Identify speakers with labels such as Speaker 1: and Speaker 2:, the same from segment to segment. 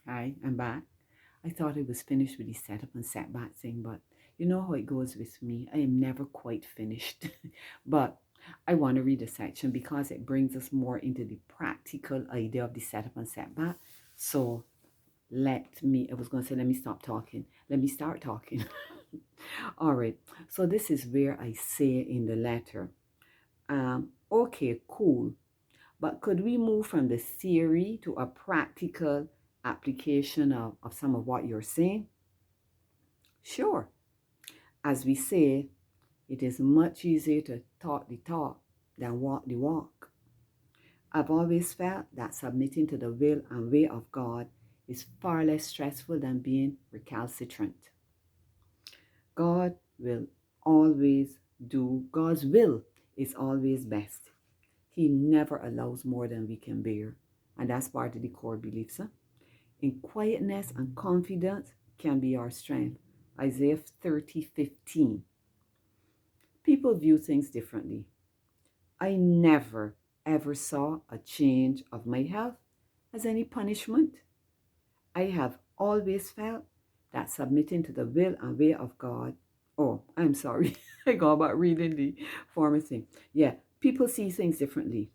Speaker 1: Hi, I'm back. I thought I was finished with the setup and setback thing, but you know how it goes with me. I am never quite finished. But I want to read a section because it brings us more into the practical idea of the setup and setback. So I was going to say, let me stop talking. Let me start talking. All right. So this is where I say in the letter, okay, cool. But could we move from the theory to a practical application of some of what you're saying? Sure. As we say, it is much easier to talk the talk than walk the walk. I've always felt that submitting to the will and way of God is far less stressful than being recalcitrant. God will always God's will is always best. He never allows more than we can bear. And that's part of the core beliefs. Huh? In quietness and confidence can be our strength. Isaiah 30:15. People view things differently. I never ever saw a change of my health as any punishment. I have always felt that submitting to the will and way of God. Oh, I'm sorry. I go about reading the former thing. Yeah, people see things differently.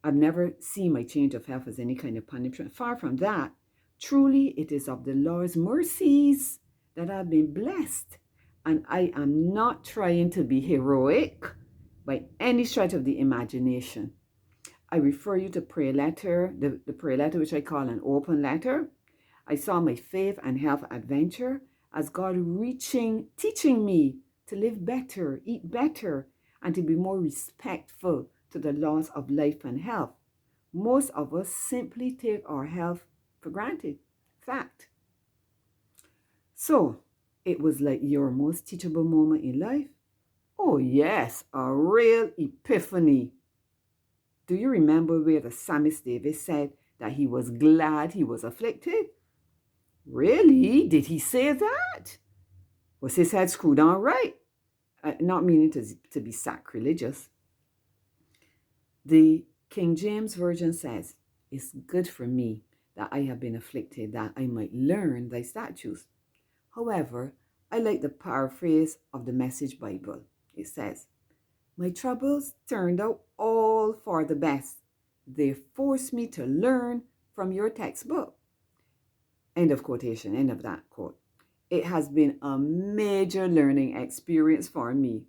Speaker 1: I've never seen my change of health as any kind of punishment. Far from that. Truly, it is of the Lord's mercies that I've been blessed. And I am not trying to be heroic by any stretch of the imagination. I refer you to prayer letter, the prayer letter which I call an open letter. I saw my faith and health adventure as God teaching me to live better, eat better, and to be more respectful to the laws of life and health. Most of us simply take our health for granted. Fact. So, it was like your most teachable moment in life? Oh, yes, a real epiphany. Do you remember where the psalmist David said that he was glad he was afflicted? Really? Did he say that? Was his head screwed on right? Not meaning to be sacrilegious. The King James Version says, it's good for me that I have been afflicted, that I might learn thy statutes. However, I like the paraphrase of the Message Bible. It says, my troubles turned out all for the best. They forced me to learn from your textbook. End of quotation, end of that quote. It has been a major learning experience for me.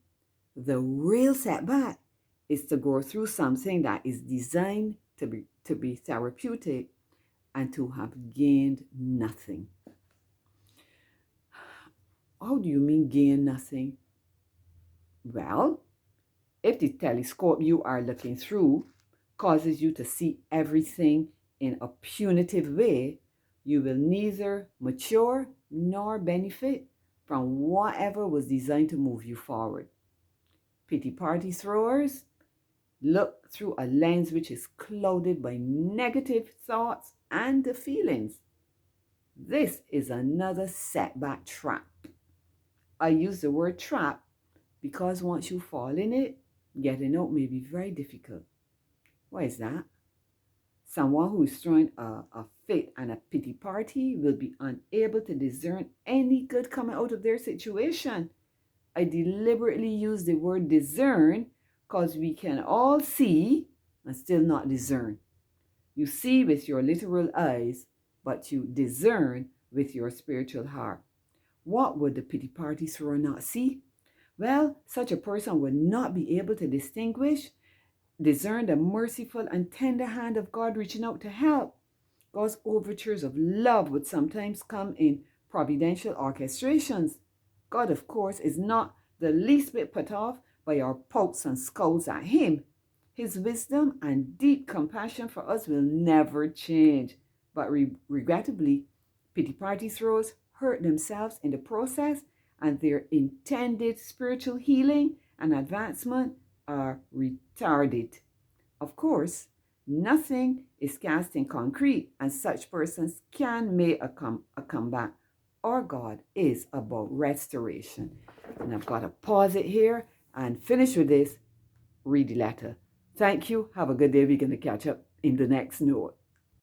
Speaker 1: The real setback is to go through something that is designed to be therapeutic and to have gained nothing. How do you mean gain nothing? Well, if the telescope you are looking through causes you to see everything in a punitive way, you will neither mature nor benefit from whatever was designed to move you forward. Pity party throwers look through a lens which is clouded by negative thoughts and feelings. This is another setback trap. I use the word trap because once you fall in it, getting out may be very difficult. Why is that? Someone who is throwing a fit and a pity party will be unable to discern any good coming out of their situation. I deliberately use the word discern because we can all see and still not discern. You see with your literal eyes, but you discern with your spiritual heart. What would the pity party thrower not see? Well, such a person would not be able to discern the merciful and tender hand of God reaching out to help. God's overtures of love would sometimes come in providential orchestrations. God, of course, is not the least bit put off by our pokes and scolds at Him. His wisdom and deep compassion for us will never change. But regrettably, pity party throwers hurt themselves in the process, and their intended spiritual healing and advancement are retarded. Of course, nothing is cast in concrete, and such persons can make a comeback. Our God is about restoration. And I've got to pause it here and finish with this. Read the letter. Thank you. Have a good day. We're going to catch up in the next note.